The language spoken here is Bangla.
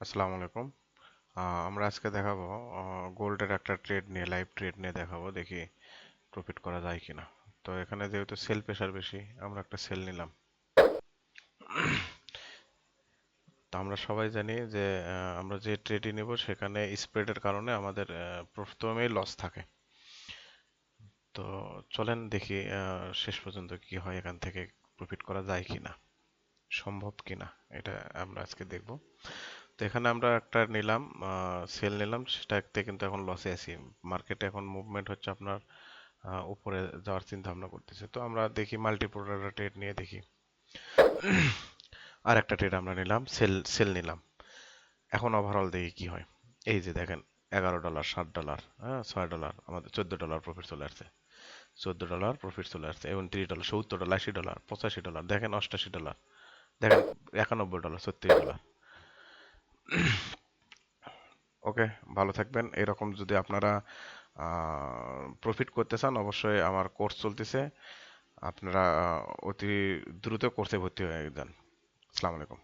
আসসালামু আলাইকুম। আমরা আজকে দেখাবো গোল্ডের একটা ট্রেড নিয়ে, লাইভ ট্রেড নিয়ে দেখাবো, দেখি প্রফিট করা যায় কিনা। তো এখানে যেহেতু সেল প্রেশার বেশি, আমরা একটা সেল নিলাম। তো আমরা সবাই জানি যে আমরা যে ট্রেডই নেব সেখানে স্প্রেডের কারণে আমাদের প্রথমেই লস থাকে। তো চলেন দেখি শেষ পর্যন্ত কি হয়, এখান থেকে প্রফিট করা যায় কিনা, সম্ভব কিনা, এটা আমরা আজকে দেখব। তো এখানে আমরা একটা নিলাম, সেল নিলাম, সেটাতে কিন্তু এখন লসে আছি। মার্কেটে এখন মুভমেন্ট হচ্ছে আপনার উপরে যাওয়ার চিন্তা ভাবনা করতেছে। তো আমরা দেখি মাল্টিপল ট্রেড নিয়ে দেখি। আর একটা ট্রেড আমরা নিলাম, সেল সেল নিলাম। এখন ওভারঅল দেখি কি হয়। এই যে দেখেন, $11, $7, হ্যাঁ, $6, আমাদের $14 প্রফিট চলে আসছে। $14 প্রফিট চলে আসছে, এবং $30, $70, $80, $85, দেখেন $88, দেখেন $91, $36। ওকে, ভালো থাকবেন। এরকম যদি আপনারা প্রফিট করতে চান, অবশ্যই আমার কোর্স চলতেছে, আপনারা অতি দ্রুত কোর্সে ভর্তি হয়ে যান। আসসালামু আলাইকুম।